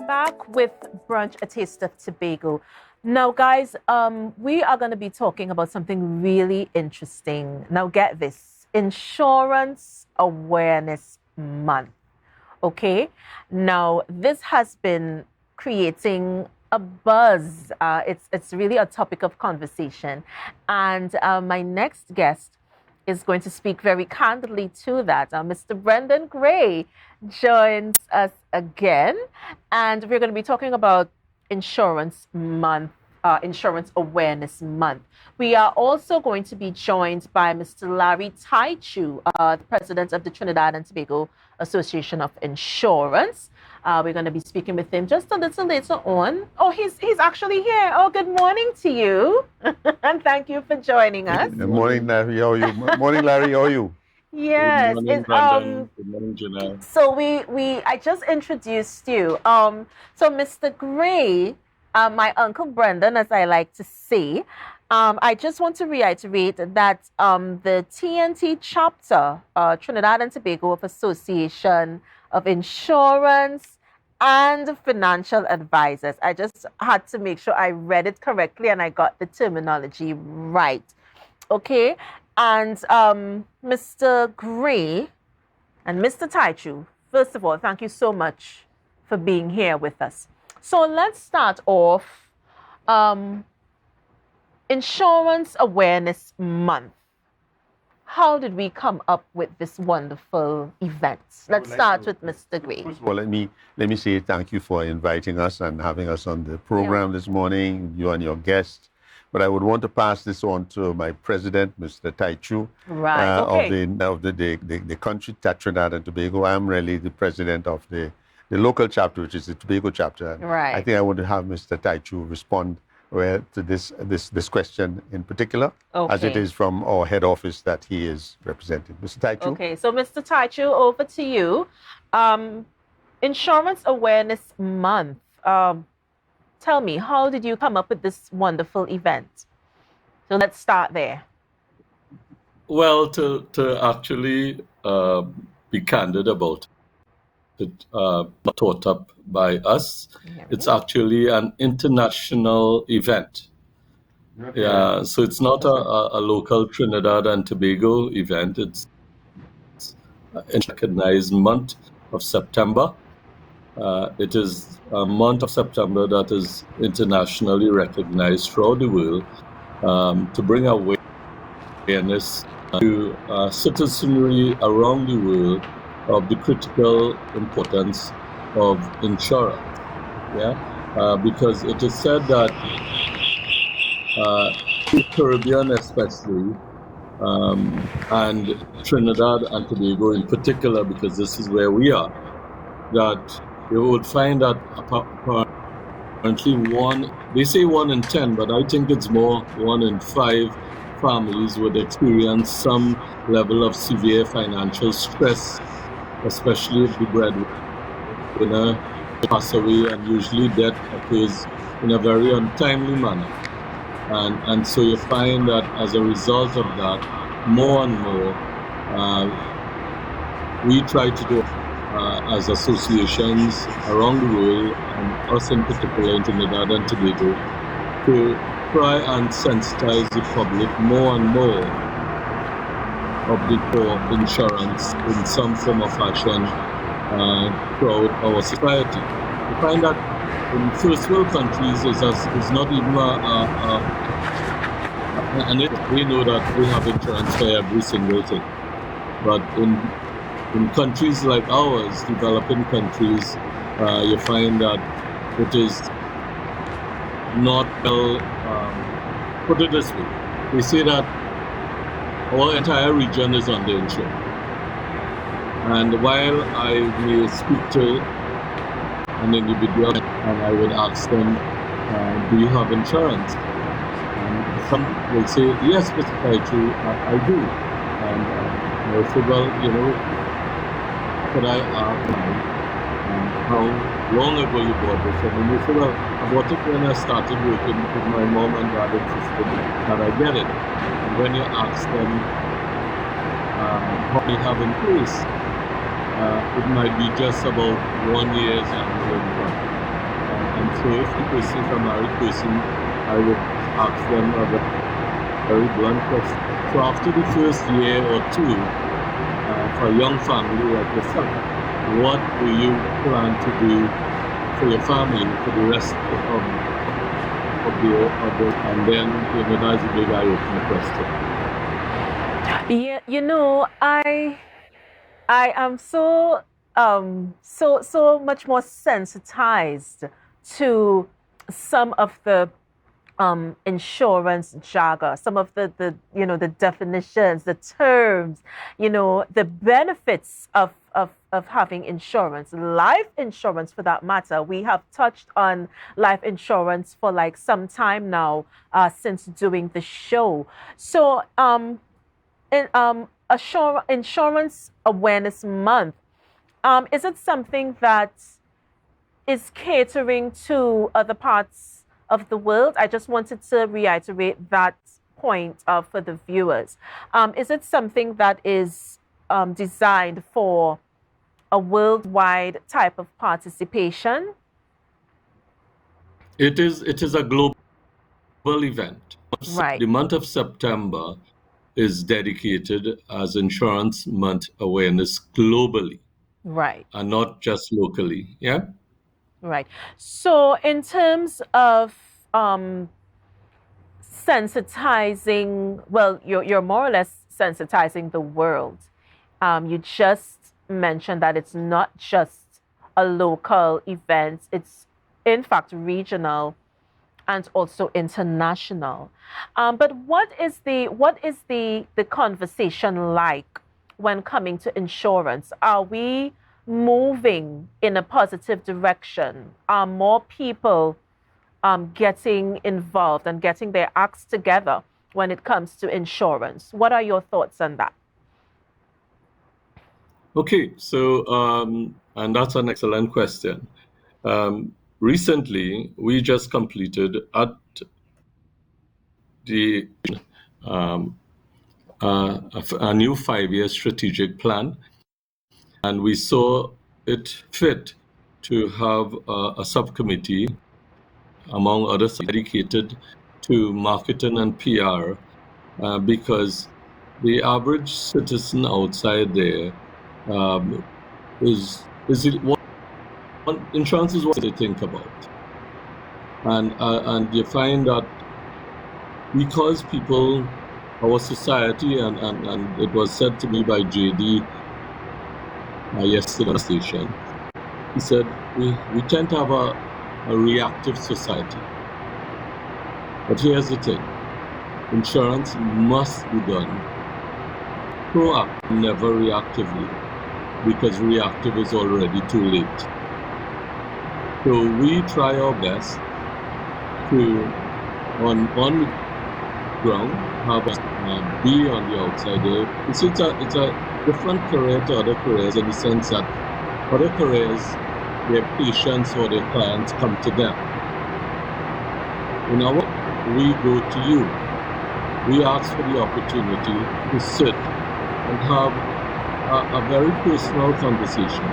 Back with Brunch, a taste of Tobago. Now, guys, we are going to be talking about something really interesting. Now, get this: Insurance Awareness Month. Okay. Now, this has been creating a buzz. It's really a topic of conversation, and my next guest is going to speak very candidly to that. Mr. Brendon Gray joins us again, and we're going to be talking about Insurance Month, Insurance Awareness Month. We are also going to be joined by Mr. Larry Taichu, the president of the Trinidad and Tobago Association of Insurance. We're going to be speaking with him just a little later on. Oh, he's actually here. Oh, good morning to you. And thank you for joining us. Good morning, Larry. How are you? Morning, Larry. How are you? Yes. Good morning, Brendon. Good morning, Janelle. So I just introduced you. So Mr. Gray, my Uncle Brendon, as I like to say, I just want to reiterate that the TNT chapter, Trinidad and Tobago of Association of Insurance and Financial Advisors. I just had to make sure I read it correctly and I got the terminology right. Okay. And Mr. Gray and Mr. Taichu, first of all, thank you so much for being here with us. So let's start off Insurance Awareness Month. How did we come up with this wonderful event? Let's start with Mr. Gray. First of all, let me say thank you for inviting us and having us on the program this morning, you and your guests. But I would want to pass this on to my president, Mr. Taichu, Right. Okay. of the country, Trinidad and Tobago. I'm really the president of the local chapter, which is the Tobago chapter. Right. I think I want to have Mr. Taichu respond to this question in particular, as it is from our head office that he is representing. Mr. Taichu? Okay, so Mr. Taichu, over to you. Insurance Awareness Month. Tell me, how did you come up with this wonderful event? So let's start there. Well, to actually be candid about it, taught up by us. It's actually an international event. Okay. Yeah, so it's not a local Trinidad and Tobago event. It's a recognized month of September. It is a month of September that is internationally recognized throughout the world to bring awareness to citizenry around the world of the critical importance of insurance. Yeah, because it is said that the Caribbean especially, and Trinidad and Tobago in particular, because this is where we are, that you would find that apparently they say 1 in 10, but I think it's more 1 in 5 families would experience some level of severe financial stress, especially if the breadwinner pass away, and usually death occurs in a very untimely manner. And so you find that as a result of that, more and more, we try to do as associations around the world, and us in particular in Trinidad and Tobago, to try and sensitize the public more and more of the core insurance in some form of fashion throughout our society. We find that in first world countries is not even and we know that we have insurance for every single thing. But in countries like ours, developing countries, you find that it is not well, put it this way, they say that our entire region is underinsured. And while I may speak to an individual and I would ask them, do you have insurance? And some will say, yes, Mr. Taichu, I do. And I say, well, could I ask how long ago you bought this. And you say, well, I bought it when I started working with my mom and dad insisted that I get it. And when you ask them how they have increased, it might be just about 1 year's annual income. And so if the person is a married person, I would ask them a very blunt question. So after the first year or two, for a young family like yourself, what do you plan to do for your family for the rest of the and then that's a big eye-opening question. Yeah, you know, I am so so much more sensitized to some of the insurance jargon, some of the the definitions, the terms, the benefits of having insurance, life insurance for that matter. We have touched on life insurance for like some time now, since doing the show. So Insurance Awareness Month, is it something that is catering to other parts of the world? I just wanted to reiterate that point for the viewers. Is it something that is designed for a worldwide type of participation? It is a global event. Right. The month of September is dedicated as Insurance Month awareness globally. Right. And not just locally. Yeah. Right. So in terms of sensitizing, well, you're more or less sensitizing the world. You just mentioned that it's not just a local event, it's in fact regional and also international. But what is the conversation like when coming to insurance? Are we moving in a positive direction? Are more people getting involved and getting their acts together when it comes to insurance? What are your thoughts on that? Okay, so and that's an excellent question. Recently, we just completed at the a new 5-year strategic plan, and we saw it fit to have a subcommittee, among others, dedicated to marketing and PR, because the average citizen outside there is it what insurance is what they think about, and you find that because people, our society, and it was said to me by JD yesterday on the station. He said we tend to have a reactive society, but here's the thing: insurance must be done proactively, never reactively, because reactive is already too late. So we try our best to, on the ground, have be on the outside there. It's a different career to other careers in the sense that other careers, their patients or their clients come to them. In our, we go to you. We ask for the opportunity to sit and have a very personal conversation,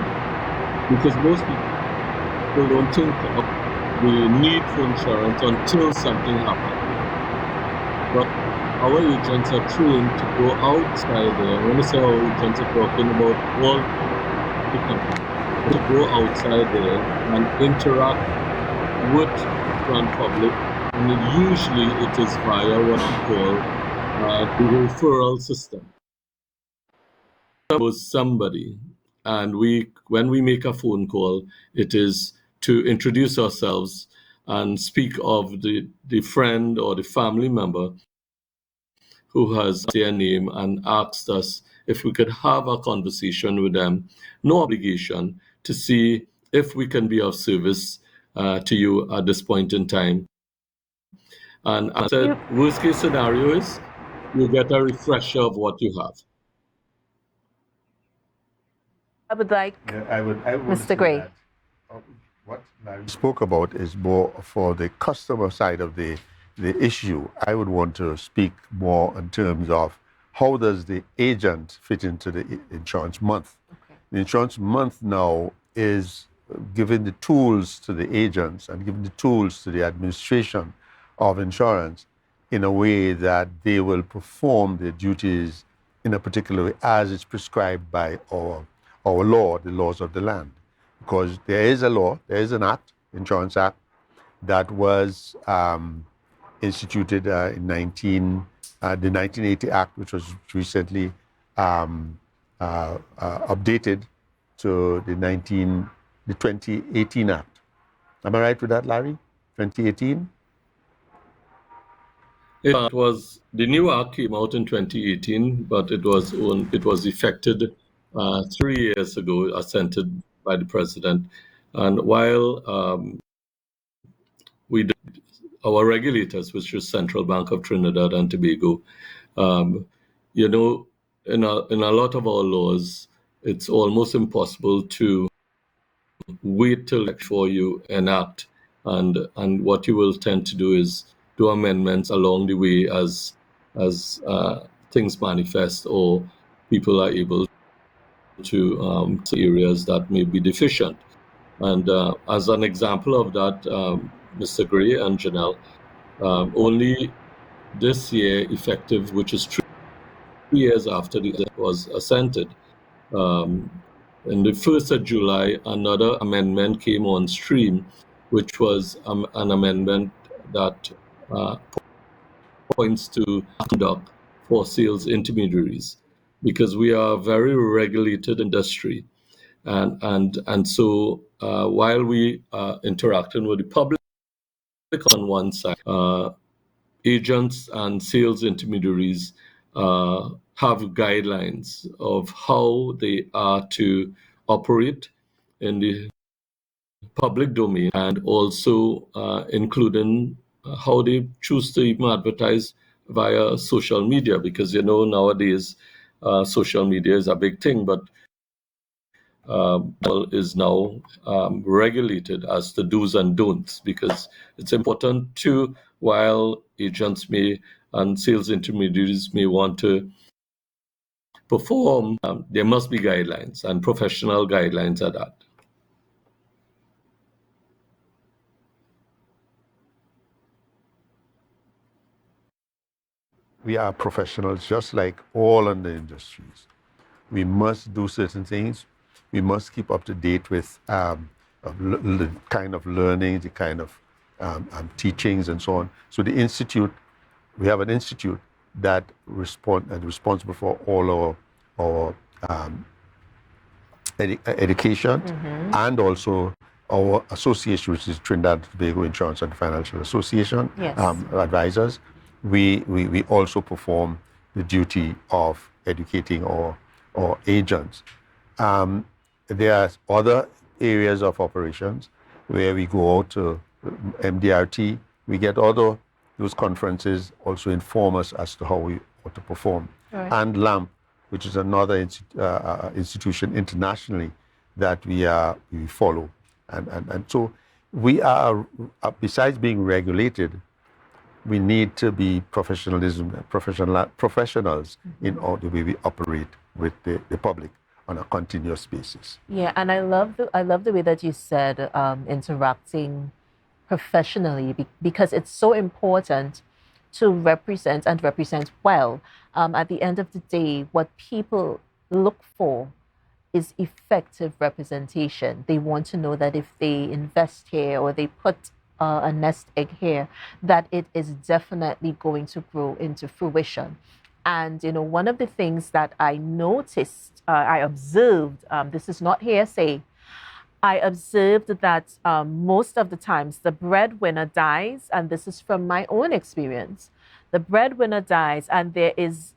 because most people don't think of the need for insurance until something happens. But our agents are trained to go outside there. When I say our agents are talking about all the companies, to go outside there and interact with the public, and usually it is via what we call the referral system. Somebody, and when we make a phone call, it is to introduce ourselves and speak of the friend or the family member who has their name and asked us if we could have a conversation with them, no obligation, to see if we can be of service to you at this point in time. And I said, worst case scenario is you get a refresher of what you have. I would like I would Mr. say Gray. that what Larry spoke about is more for the customer side of the issue. I would want to speak more in terms of how does the agent fit into the insurance month. Okay. The insurance month now is giving the tools to the agents and giving the tools to the administration of insurance in a way that they will perform their duties in a particular way as it's prescribed by our law, the laws of the land. Because there is a law, there is an act, Insurance Act, that was instituted in the 1980 Act, which was recently updated to the 2018 Act. Am I right with that, Larry? 2018? It was the new act came out in 2018, but it was effected 3 years ago, assented by the president. And while our regulators, which is Central Bank of Trinidad and Tobago, you know, in a lot of our laws, it's almost impossible to wait till before you enact, and what you will tend to do is do amendments along the way as things manifest or people are able to see areas that may be deficient. And as an example of that, Mr. Gray and Janelle, only this year effective, which is 3 years after the was assented, in the 1st of July, another amendment came on stream, which was an amendment that points to conduct for sales intermediaries, because we are a very regulated industry. And so while we are interacting with the public on one side, agents and sales intermediaries have guidelines of how they are to operate in the public domain, and also including how they choose to even advertise via social media, because nowadays social media is a big thing, but is now regulated as the do's and don'ts, because it's important to, while agents may and sales intermediaries may want to perform, there must be guidelines and professional guidelines at that. We are professionals just like all in the industries. We must do certain things. We must keep up to date with the kind of learning, the kind of teachings and so on. So we have an institute that responsible for all our education, and also our association, which is Trinidad Tobago Insurance and Financial Association, Yes. Advisors. We also perform the duty of educating our agents. There are other areas of operations where we go out to MDRT. We get those conferences also inform us as to how we ought to perform. Right. And LAMP, which is another institution internationally that we follow. And so we are, besides being regulated, we need to be professionals in all the way we operate with the public on a continuous basis. Yeah, and I love the way that you said interacting professionally, because it's so important to represent and represent well. At the end of the day, what people look for is effective representation. They want to know that if they invest here or they put a nest egg here, that it is definitely going to grow into fruition. And, one of the things that I noticed, I observed, this is not hearsay, I observed that most of the times the breadwinner dies, and this is from my own experience. The breadwinner dies, and there is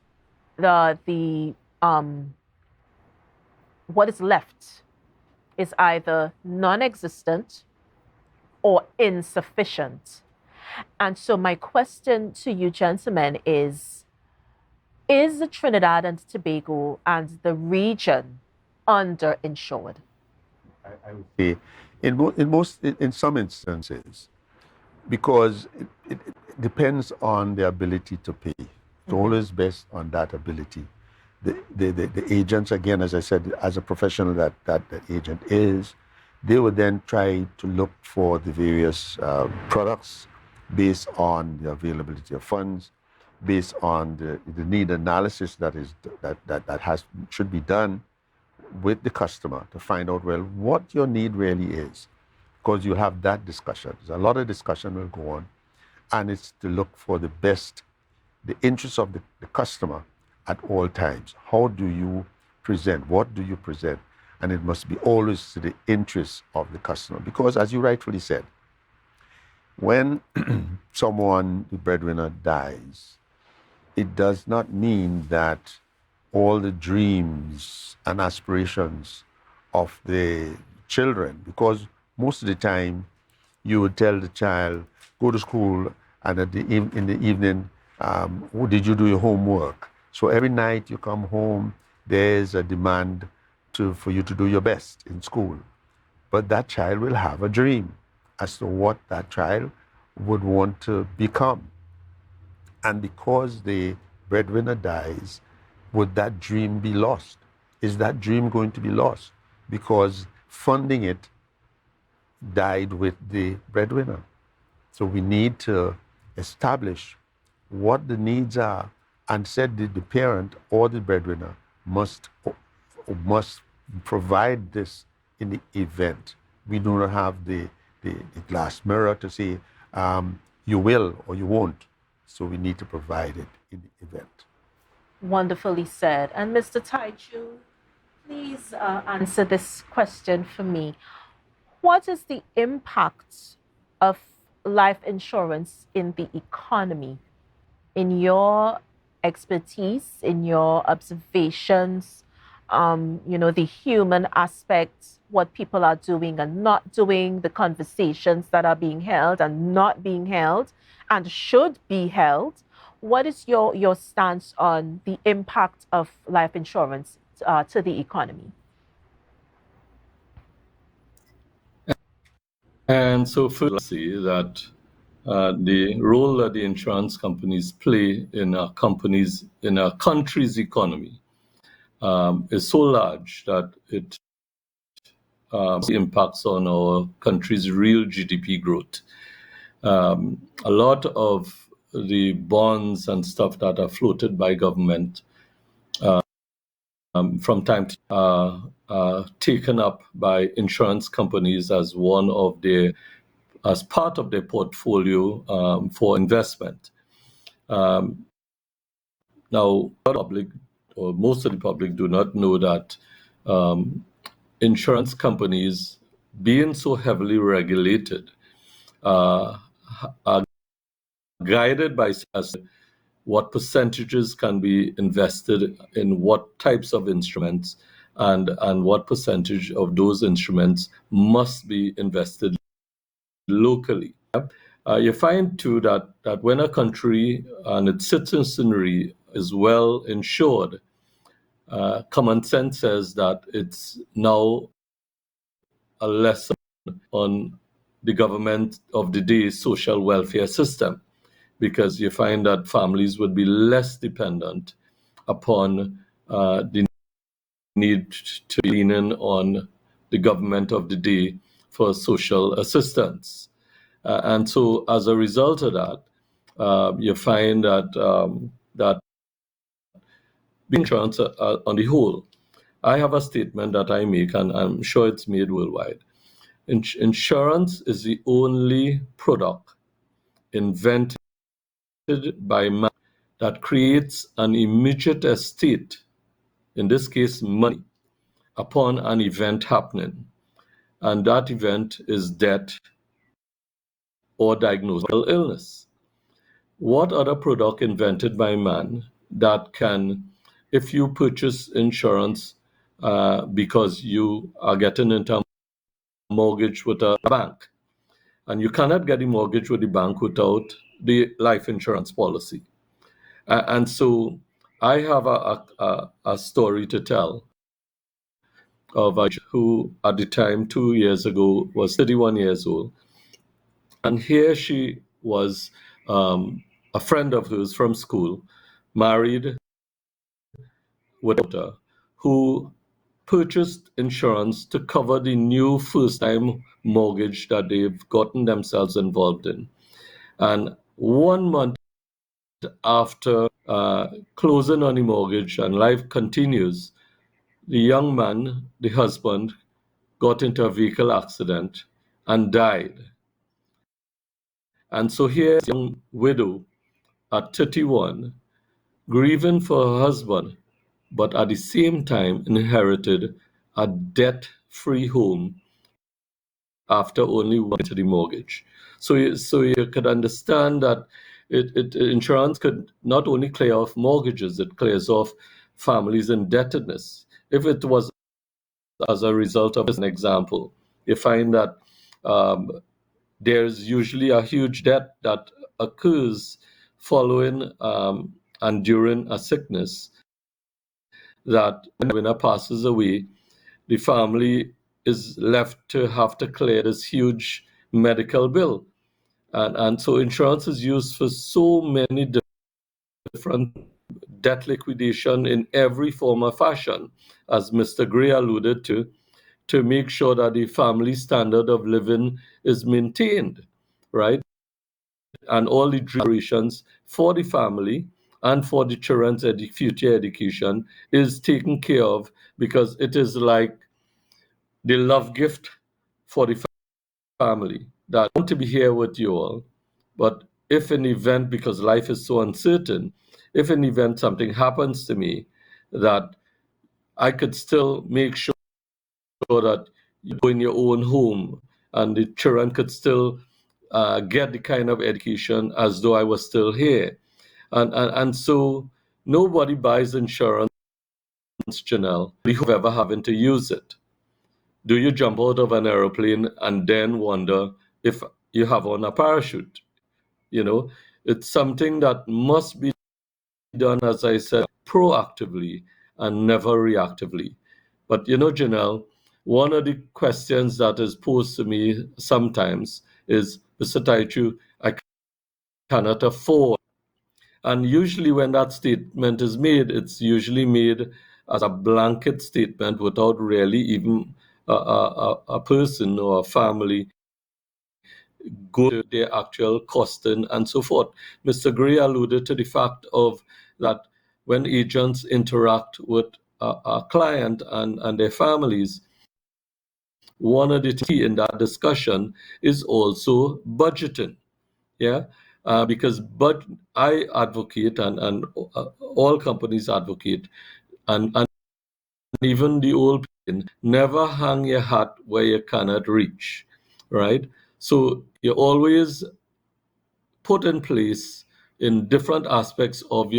what is left is either non-existent or insufficient. And so my question to you gentlemen is the Trinidad and Tobago and the region underinsured? I would say In some instances, because it depends on the ability to pay. It's always based on that ability. The agents, again, as I said, as a professional that agent is, they would then try to look for the various products based on the availability of funds, based on the need analysis that should be done with the customer to find out, well, what your need really is. Because you have that discussion. A lot of discussion will go on, and it's to look for the best, the interests of the customer at all times. How do you present? What do you present? And it must be always to the interests of the customer. Because as you rightfully said, when someone, the breadwinner, dies, it does not mean that all the dreams and aspirations of the children, because most of the time you would tell the child, go to school, and in the evening, did you do your homework? So every night you come home, there's a demand for you to do your best in school. But that child will have a dream as to what that child would want to become. And because the breadwinner dies, would that dream be lost? Is that dream going to be lost? Because funding it died with the breadwinner. So we need to establish what the needs are, and said that the parent or the breadwinner must provide this in the event. We do not have the glass mirror to say you will or you won't. So we need to provide it in the event. Wonderfully said. And Mr. Taichu, please answer this question for me. What is the impact of life insurance in the economy? In your expertise, in your observations, the human aspects, what people are doing and not doing, the conversations that are being held and not being held and should be held. What is your stance on the impact of life insurance to the economy? And so, first, see that the role that the insurance companies play in a country's economy is so large that it impacts on our country's real GDP growth. A lot of the bonds and stuff that are floated by government from time to time are taken up by insurance companies as part of their portfolio for investment. Now, most of the public do not know that insurance companies, being so heavily regulated, are guided by what percentages can be invested in what types of instruments, and what percentage of those instruments must be invested locally. You find too that when a country and its citizenry is well insured, common sense says that it's now a lesson on the government of the day social welfare system, because you find that families would be less dependent upon the need to lean in on the government of the day for social assistance. And so as a result of that, you find that insurance on the whole, I have a statement that I make, and I'm sure it's made worldwide. Insurance is the only product invented by man that creates an immediate estate, in this case money, upon an event happening. And that event is death or diagnosis of illness. What other product invented by man that can, if you purchase insurance because you are getting into a mortgage with a bank, and you cannot get a mortgage with the bank without the life insurance policy. And so I have a story to tell of a who at the time 2 years ago was 31 years old. And here she was, a friend of hers from school, married with a daughter, who purchased insurance to cover the new first time mortgage that they've gotten themselves involved in. And 1 month after closing on the mortgage and life continues, the young man, the husband, got into a vehicle accident and died. And so here's a young widow at 31, grieving for her husband, but at the same time inherited a debt-free home after only one to the mortgage. So you could understand that insurance could not only clear off mortgages, it clears off families' indebtedness. If it was as a result of an example, you find that um, there's usually a huge debt that occurs following and during a sickness, that when the winner passes away, the family is left to have to clear this huge medical bill. And so insurance is used for so many different debt liquidation in every form or fashion, as Mr. Gray alluded to make sure that the family standard of living is maintained, right? And all the generations for the family and for the children's future education is taken care of, because it is like the love gift for the family that I want to be here with you all. But if an event, because life is so uncertain, if an event, something happens to me, that I could still make sure that you go in your own home and the children could still get the kind of education as though I was still here. And so nobody buys insurance, Janelle, who've ever having to use it. Do you jump out of an aeroplane and then wonder if you have on a parachute? You know, it's something that must be done, as I said, proactively and never reactively. But Janelle, one of the questions that is posed to me sometimes is, Mr. Taichu, I cannot afford. And usually when that statement is made, it's usually made as a blanket statement without really even a person or a family go to their actual costing and so forth. Mr. Gray alluded to the fact of that when agents interact with a client and their families, one of the key in that discussion is also budgeting. Yeah, because I advocate, and all companies advocate, and even the old people, never hang your hat where you cannot reach, right? So you always put in place in different aspects of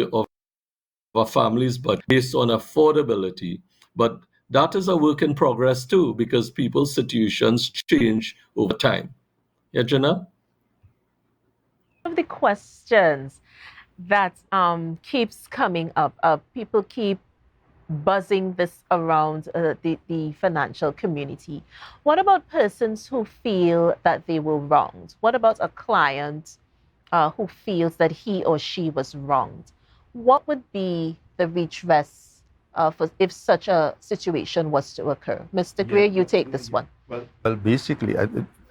a family's budget based on affordability. But that is a work in progress too, because people's situations change over time. Yeah, Jenna? One of the questions that keeps coming up, people keep buzzing this around the financial community. What about persons who feel that they were wronged? What about a client who feels that he or she was wronged? What would be the redress if such a situation was to occur? Mr. Greer, you take this one. Well, basically,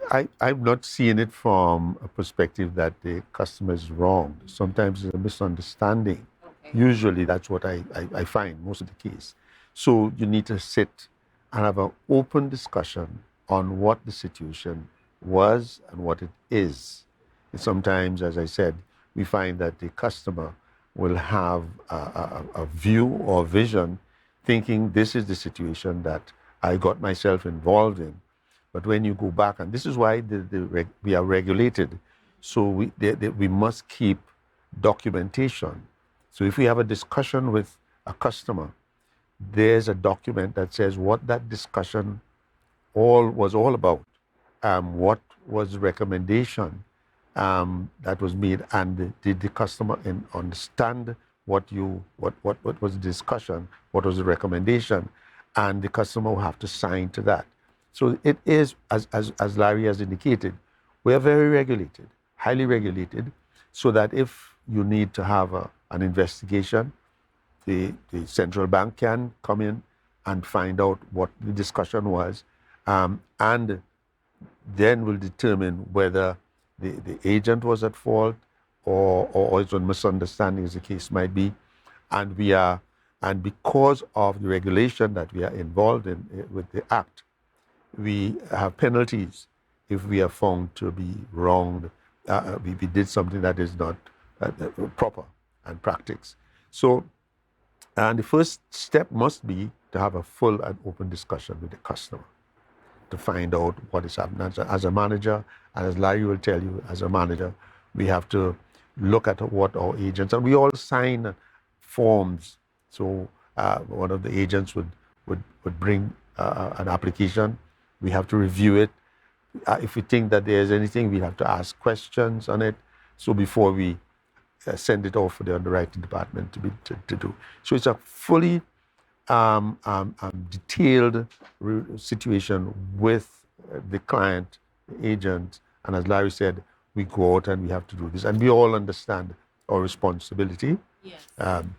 I'm not seeing it from a perspective that the customer is wrong. Sometimes it's a misunderstanding. Usually, that's what I find most of the case. So you need to sit and have an open discussion on what the situation was and what it is. And sometimes, as I said, we find that the customer will have a view or vision thinking this is the situation that I got myself involved in. But when you go back, and this is why we are regulated, so we must keep documentation. So if we have a discussion with a customer, there's a document that says what that discussion was all about, what was the recommendation that was made, and did the customer understand what was the discussion, what was the recommendation, and the customer will have to sign to that. So it is, as Larry has indicated, we are very regulated, highly regulated, so that if you need to have an investigation, the central bank can come in and find out what the discussion was, and then will determine whether the agent was at fault or it's a misunderstanding, as the case might be. And because of the regulation that we are involved in with the Act, we have penalties if we are found to be wronged, we did something that is not proper and practice. So, and the first step must be to have a full and open discussion with the customer to find out what is happening. As a manager, and as Larry will tell you, as a manager, we have to look at what our agents, and we all sign forms. So one of the agents would bring an application. We have to review it. If we think that there's anything, we have to ask questions on it. So before we send it off for the underwriting department to do. So it's a fully detailed situation with the client, the agent, and as Larry said, we go out and we have to do this, and we all understand our responsibility. Yes. And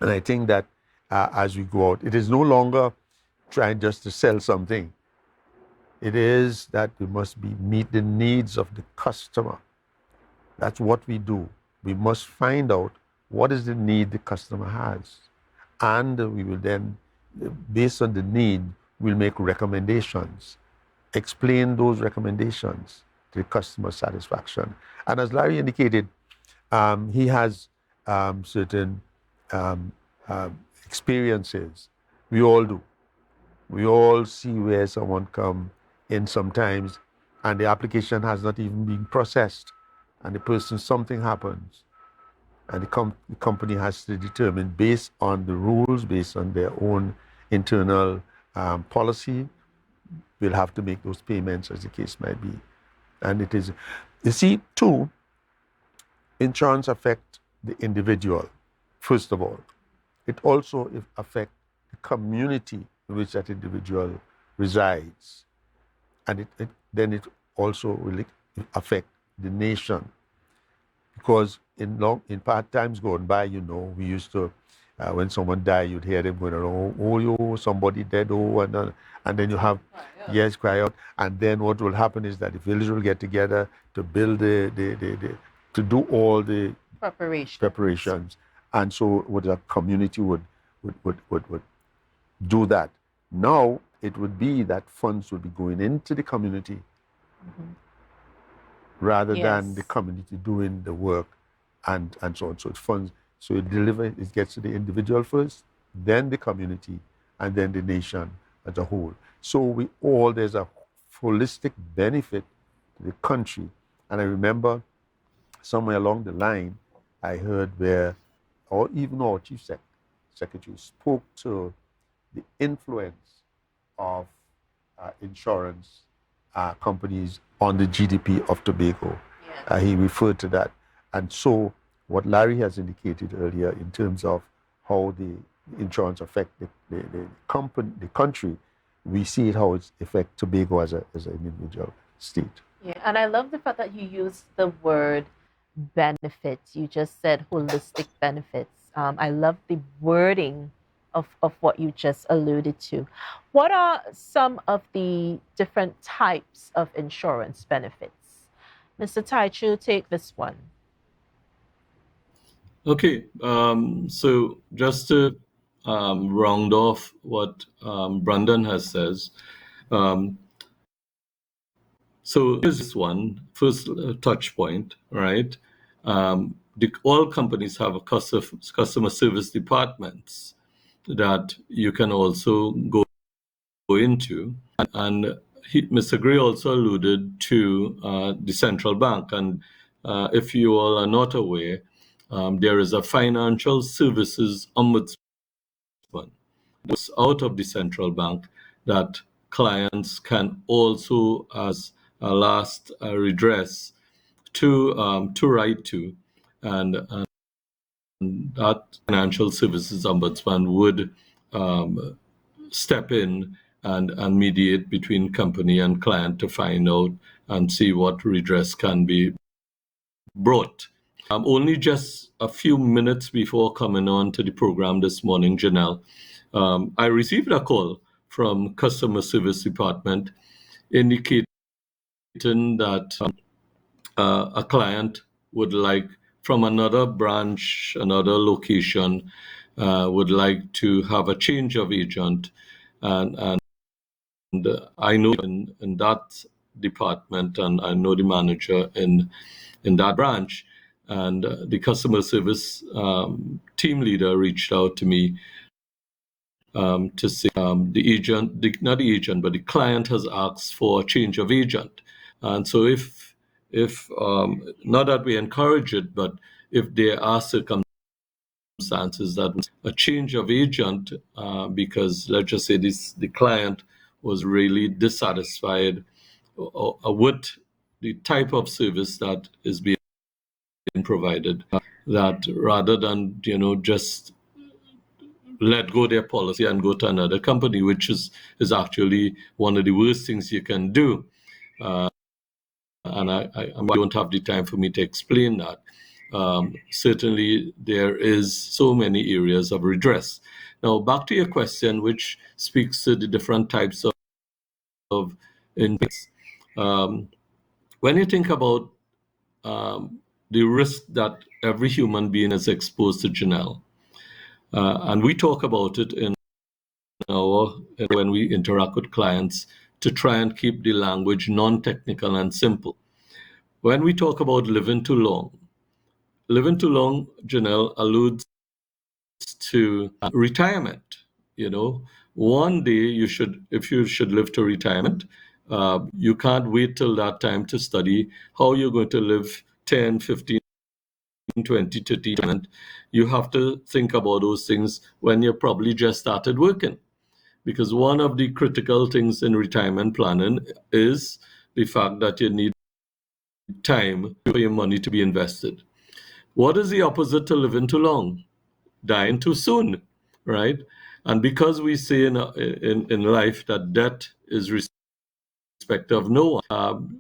I think that as we go out, it is no longer trying just to sell something. It is that we must meet the needs of the customer. That's what we do. We must find out what is the need the customer has. And we will then, based on the need, we'll make recommendations, explain those recommendations to the customer satisfaction. And as Larry indicated, he has certain experiences. We all do. We all see where someone come in sometimes and the application has not even been processed and the person, something happens. And the company has to determine based on the rules, based on their own internal policy, we'll have to make those payments as the case might be. And it is, you see, too, insurance affects the individual, first of all. It also affects the community in which that individual resides. And then it also will affect the nation. Because in past times gone by, we used to, when someone died, you'd hear them going around, oh, yo, somebody dead, oh, and then you have, yes, cry out. And then what will happen is that the village will get together to build to do all the preparations. And so what the community would do that. Now it would be that funds would be going into the community rather than the community doing the work and so on. So it funds, so it gets to the individual first, then the community, and then the nation as a whole. So there's a holistic benefit to the country. And I remember somewhere along the line, I heard or even our chief secretary spoke to the influence of insurance companies on the GDP of Tobago. Yes. He referred to that. And so what Larry has indicated earlier in terms of how the insurance affect the country, we see it how it affects Tobago as an individual state. Yeah, and I love the fact that you used the word benefits. You just said holistic benefits. I love the wording of what you just alluded to. What are some of the different types of insurance benefits? Mr. Taichu, take this one. Okay, so just to round off what Brendon has says, so here's this one first touch point, right? All companies have a customer service departments that you can also go into. And Mr. Gray also alluded to the central bank. And if you all are not aware, there is a financial services ombudsman that's out of the central bank that clients can also, as a last redress, to write to. And that financial services ombudsman would step in and mediate between company and client to find out and see what redress can be brought. Only just a few minutes before coming on to the program this morning, Janelle, I received a call from customer service department indicating that a client would like from another branch, another location, would like to have a change of agent, and I know in that department, and I know the manager in that branch, and the customer service team leader reached out to me to say the agent, not the agent, but the client has asked for a change of agent, and so if not that we encourage it, but if there are circumstances that a change of agent, because let's just say the client was really dissatisfied with the type of service that is being provided, that rather than just let go their policy and go to another company, which is actually one of the worst things you can do. And I don't have the time for me to explain that. Certainly, there is so many areas of redress. Now, back to your question, which speaks to the different types of inputs. When you think about the risk that every human being is exposed to, Janelle, and we talk about it when we interact with clients to try and keep the language non-technical and simple. When we talk about living too long, Janelle, alludes to retirement. One day if you should live to retirement, you can't wait till that time to study how you're going to live 10, 15, 20, 30. You have to think about those things when you probably just started working. Because one of the critical things in retirement planning is the fact that you need time for your money to be invested. What is the opposite to living too long? Dying too soon, right? And because we say in life that death is respect of no one.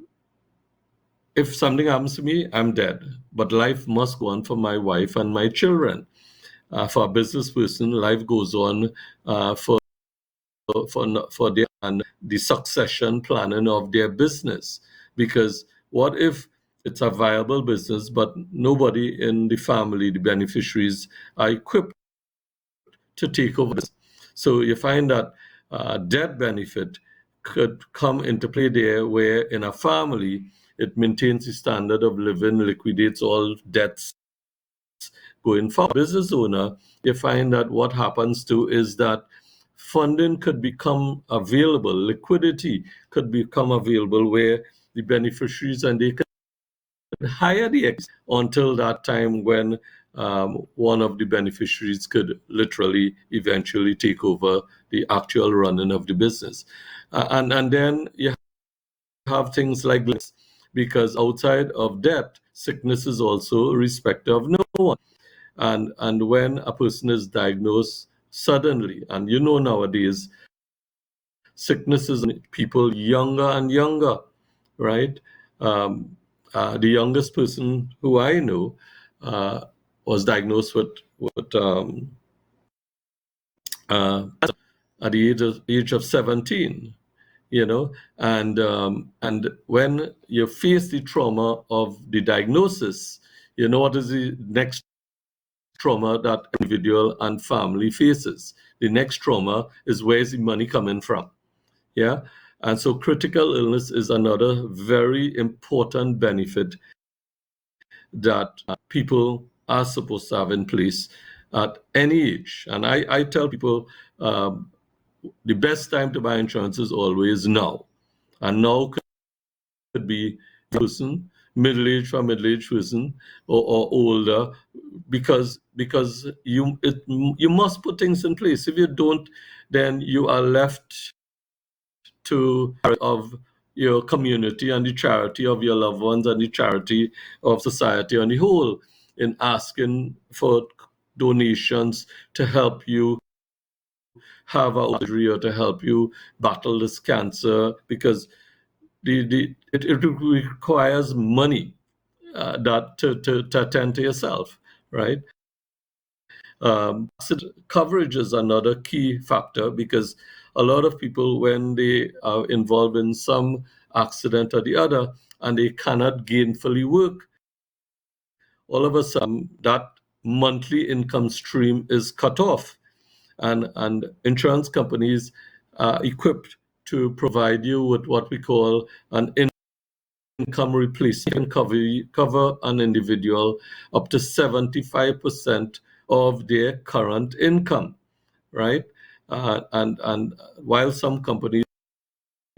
If something happens to me, I'm dead. But life must go on for my wife and my children. For a business person, life goes on for their and the succession planning of their business. Because what if it's a viable business, but nobody in the family, the beneficiaries, are equipped to take over this? So you find that death benefit could come into play there, where in a family it maintains the standard of living, liquidates all debts going forward. Business owner, you find that what happens too is that funding could become available, liquidity could become available, where the beneficiaries and they could hire the until that time when one of the beneficiaries could literally eventually take over the actual running of the business. And then you have things like this, because outside of debt, sickness is also respect of no one. And when a person is diagnosed suddenly, and nowadays, sicknesses in people younger and younger, right? The youngest person who I know was diagnosed with at the age of 17. And when you face the trauma of the diagnosis, what is the next trauma that individual and family faces? The next trauma is, where's the money coming from? Yeah. And so critical illness is another very important benefit that people are supposed to have in place at any age. And I tell people the best time to buy insurance is always now. And now could be person, middle-aged or middle-aged person, or older, because you must put things in place. If you don't, then you are left to of your community and the charity of your loved ones and the charity of society on the whole in asking for donations to help you have a surgery or to help you battle this cancer, because it requires money that to attend to yourself, right? Accident coverage is another key factor, because a lot of people, when they are involved in some accident or the other and they cannot gainfully work, all of a sudden that monthly income stream is cut off. And insurance companies are equipped to provide you with what we call an income replacement. Cover an individual up to 75% of their current income, right? And while some companies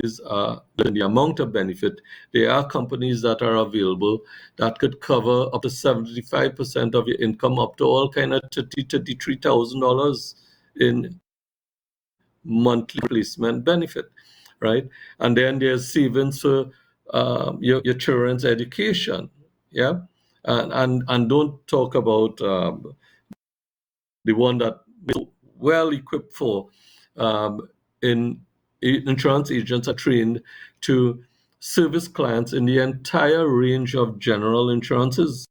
in the amount of benefit, there are companies that are available that could cover up to 75% of your income, up to all kind of $33,000 in monthly replacement benefit, right? And then there's savings for your children's education, yeah. And don't talk about the one that we're well equipped for. In insurance agents are trained to service clients in the entire range of general insurances.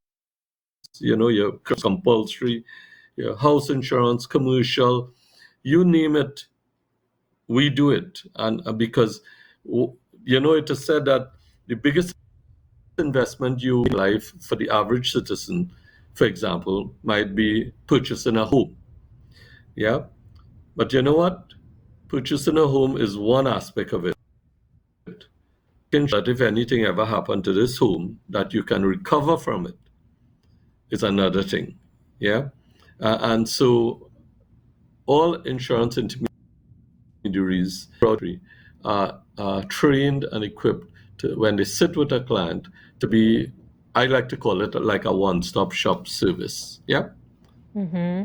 You know, your compulsory, your house insurance, commercial, you name it, we do it. And because it is said that the biggest investment you in life for the average citizen, for example, might be purchasing a home. Yeah. But you know what? Purchasing a home is one aspect of it. That if anything ever happened to this home, that you can recover from it is another thing. Yeah. And so all insurance intermediaries are trained and equipped to, when they sit with a client, to be, I like to call it like a one-stop shop service. Yeah. Mm-hmm.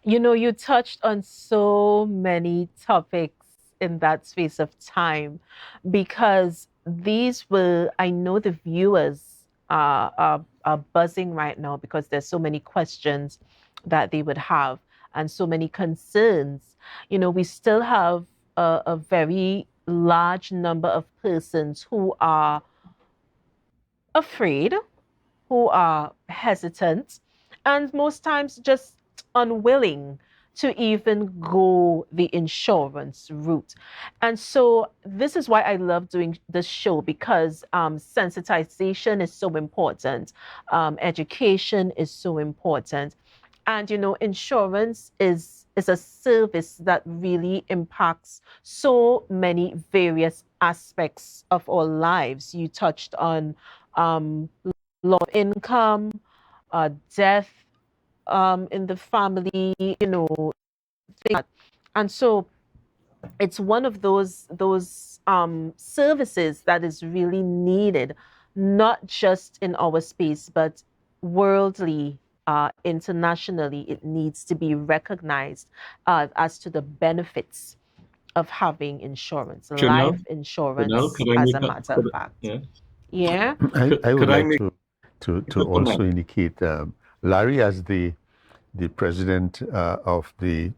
You touched on so many topics in that space of time, because I know the viewers are buzzing right now, because there's so many questions that they would have and so many concerns. We still have a very large number of persons who are afraid, who are hesitant, and most times just unwilling to even go the insurance route. And so this is why I love doing this show, because sensitization is so important, education is so important. And insurance is a service that really impacts so many various aspects of our lives. You touched on low income, death in the family, things like that. And so it's one of those services that is really needed, not just in our space, but worldly. Internationally, it needs to be recognized as to the benefits of having insurance, life Janelle, insurance, could I as make a a, matter of could, fact. yeah, Yeah. I would could I like make to also indicate Larry as the president of the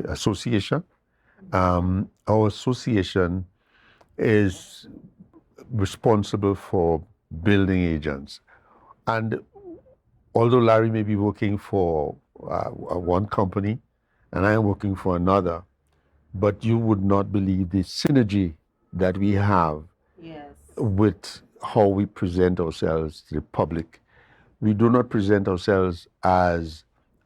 association. Our association is responsible for building agents, and although Larry may be working for one company and I am working for another, but you would not believe the synergy that we have Yes. with how we present ourselves to the public. We do not present ourselves as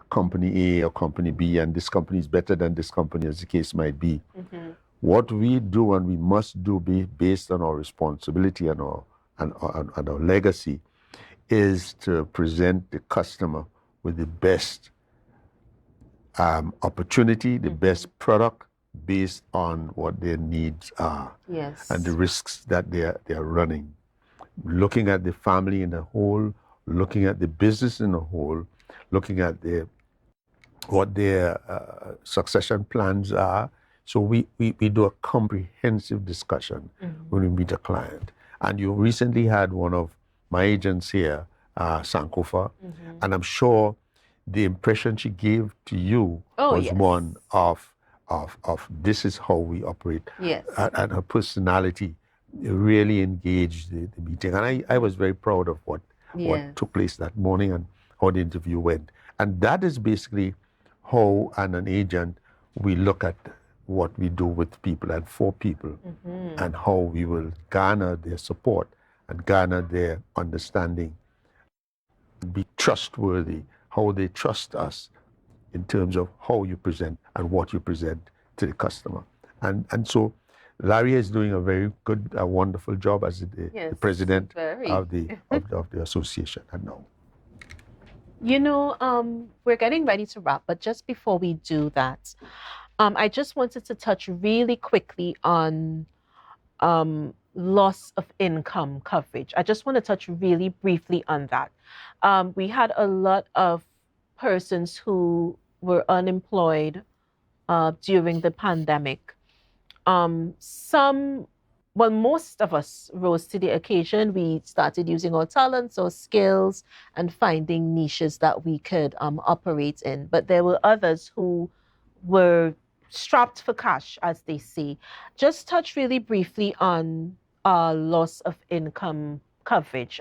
company A or company B, and this company is better than this company, as the case might be. Mm-hmm. What we do and we must do, based on our responsibility and our legacy, is to present the customer with the best opportunity, the best product, based on what their needs are. Yes. And the risks that they are running. Looking at the family in a whole, looking at the business in a whole, looking at what their succession plans are. So we do a comprehensive discussion when we meet a client. And you recently had one of my agents here, Sankofa, and I'm sure the impression she gave to you Oh, was yes. one of of this is how we operate. Yes. And her personality really engaged the meeting. And I was very proud of what Yes. took place that morning and how the interview went. And that is basically how, and an agent, we look at what we do with people and for people, and how we will garner their support and garner their understanding, be trustworthy, how they trust us in terms of how you present and what you present to the customer. And so Larry is doing a very good, a wonderful job as the Yes, president very. of the association. And now, You know, we're getting ready to wrap, but just before we do that, I just wanted to touch really quickly on loss of income coverage. I just want to touch really briefly on that. We had a lot of persons who were unemployed during the pandemic. Most of us rose to the occasion. We started using our talents or skills and finding niches that we could operate in. But there were others who were strapped for cash, as they say. Just touch really briefly on loss of income coverage.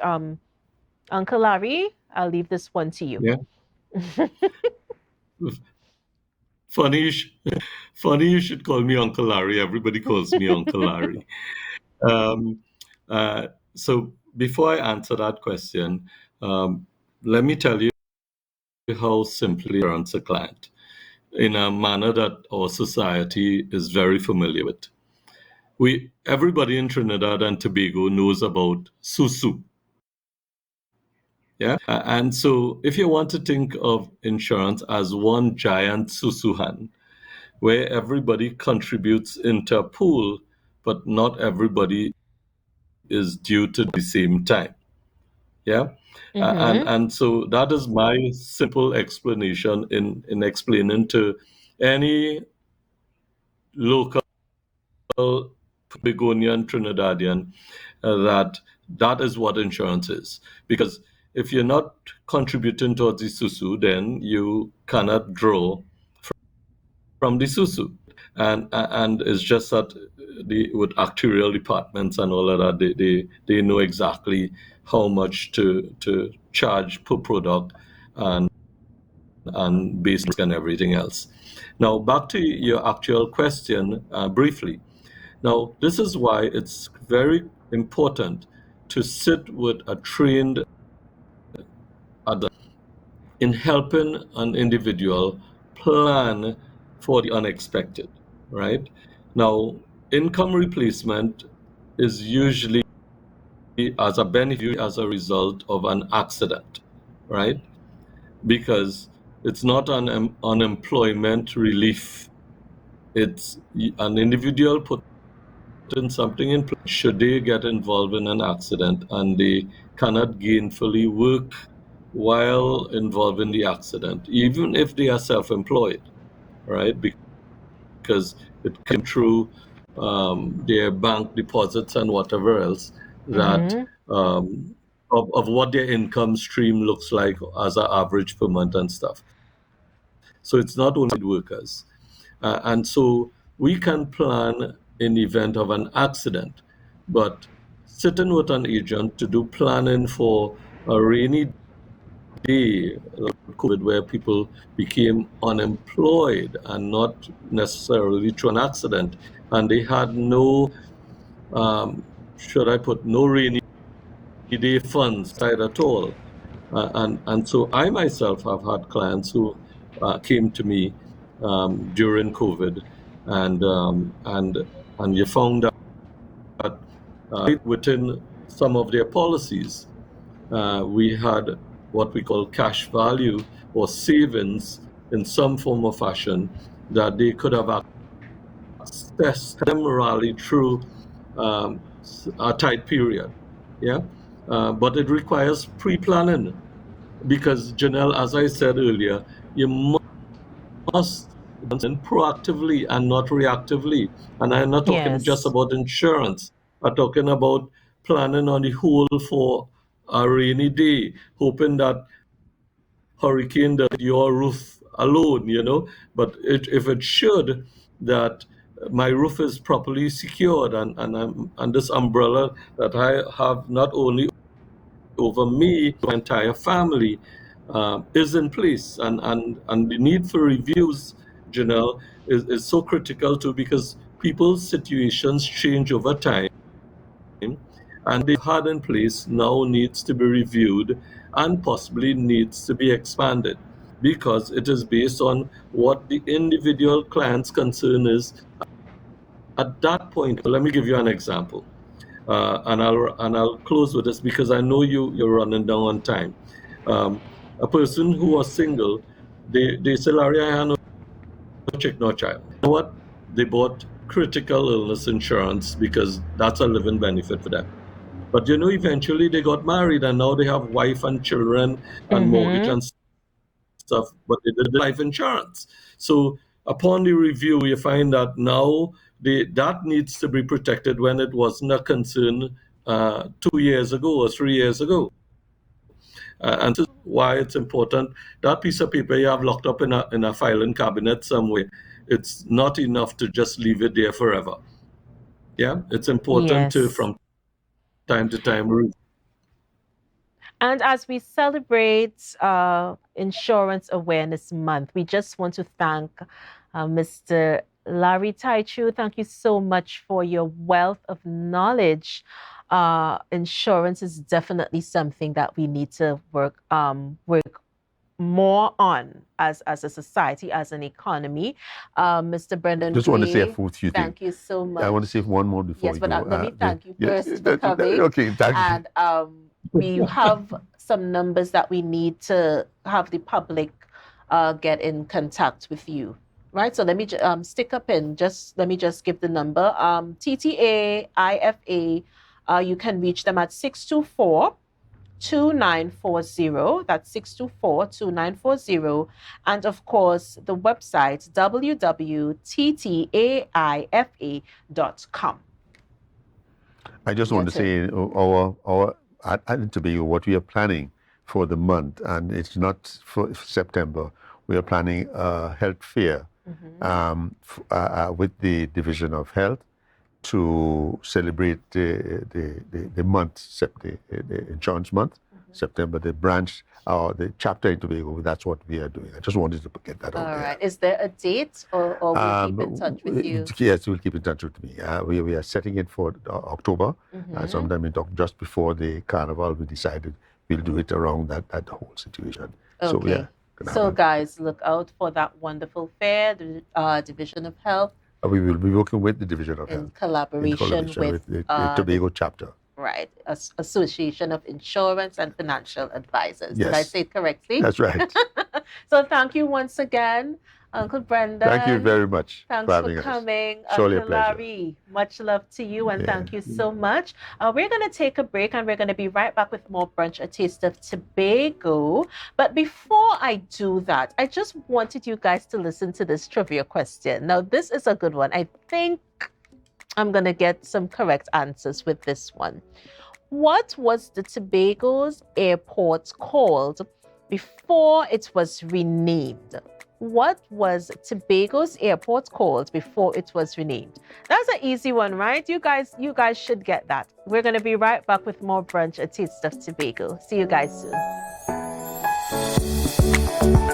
Uncle Larry, I'll leave this one to you. Yeah. Funny you, funny you should call me Uncle Larry. Everybody calls me Uncle Larry. Um, so before I answer that question, let me tell you how simply I answer a client in a manner that our society is very familiar with. Everybody in Trinidad and Tobago knows about susu. Yeah. And so if you want to think of insurance as one giant susu hand, where everybody contributes into a pool, but not everybody is due to the same time. Yeah. And so that is my simple explanation in explaining to any local Begonian Trinidadian that is what insurance is. Because if you're not contributing towards the susu, then you cannot draw from the susu. And it's just that with actuarial departments and all of that, they know exactly how much to charge per product and basic and everything else. Now back to your actual question briefly. Now this is why it's very important to sit with a trained adult in helping an individual plan for the unexpected, right? Now, income replacement is usually as a benefit as a result of an accident, right? Because it's not an unemployment relief. It's an individual putting something in place should they get involved in an accident and they cannot gainfully work while involved in the accident, even if they are self-employed, right? Because it came through their bank deposits and whatever else that of what their income stream looks like as an average per month and stuff. So it's not only workers. And so we can plan in the event of an accident, but sitting with an agent to do planning for a rainy day, like COVID, where people became unemployed and not necessarily through an accident, and they had no, should I put, no rainy day funds tied at all. And so I myself have had clients who came to me during COVID, and you found that within some of their policies, we had what we call cash value or savings in some form or fashion that they could have accessed temporarily through a tight period. Yeah. But it requires pre-planning because, Janelle, as I said earlier, you must proactively and not reactively. And I'm not talking just Yes. about insurance. I'm talking about planning on the whole for a rainy day, hoping that hurricane does your roof alone, But if it should, that my roof is properly secured, and this umbrella that I have not only over me, my entire family, is in place. And the need for reviews, Janelle, is so critical too, because people's situations change over time, and they've had in place now needs to be reviewed and possibly needs to be expanded, because it is based on what the individual client's concern is at that point. Let me give you an example, and I'll close with this because I know you're running down on time. A person who was single, they say, Larry, I have no chick, no child. You know what? They bought critical illness insurance because that's a living benefit for them. But eventually they got married and now they have wife and children and mortgage and stuff, but they did life insurance. So upon the review, you find that now that needs to be protected when it wasn't a concern 2 years ago or 3 years ago. And this is why it's important. That piece of paper you have locked up in a filing cabinet somewhere, it's not enough to just leave it there forever. Yeah, it's important to, Yes. from time to time, And as we celebrate Insurance Awareness Month, we just want to thank Mr. Larry Taichu. Thank you so much for your wealth of knowledge. Insurance is definitely something that we need to work more on as a society, as an economy. Mr. Brendon, Just want to say a few things. thank you so much. I want to say one more before yes, you but go. let me thank you first for coming. Okay, thank you. And we have some numbers that we need to have the public get in contact with you, right? So let me stick up in. Let me just give the number. TTA, IFA, you can reach them at 624-2940. That's 624-2940. And of course, the website, www.ttaifa.com. I just want to say our at Tobago, what we are planning for the month, and it's not for September, we are planning a health fair with the Division of Health to celebrate the month, the insurance month, September, the branch, the chapter in Tobago. That's what we are doing. I just wanted to get that out there. All right. Is there a date, or we'll keep in touch with you? Yes, we'll keep in touch with me. We are setting it for October, sometime just before the carnival. We decided we'll do it around that whole situation. Okay. So guys, look out for that wonderful fair, the Division of Health. We will be working with the Division of Health in collaboration with the Tobago chapter. Right, Association of Insurance and Financial Advisors. Yes. Did I say it correctly? That's right. So thank you once again, Uncle Brendon. Thank you very much. Thanks for coming. Surely Uncle a pleasure. Larry, much love to you, and thank you so much. We're going to take a break, and we're going to be right back with more Brunch, a Taste of Tobago. But before I do that, I just wanted you guys to listen to this trivia question. Now, this is a good one. I think I'm going to get some correct answers with this one. What was the Tobago's airport called before it was renamed? What was Tobago's airport called before it was renamed? That's an easy one, right? You guys should get that. We're going to be right back with more Brunch, a Taste of Tobago. See you guys soon.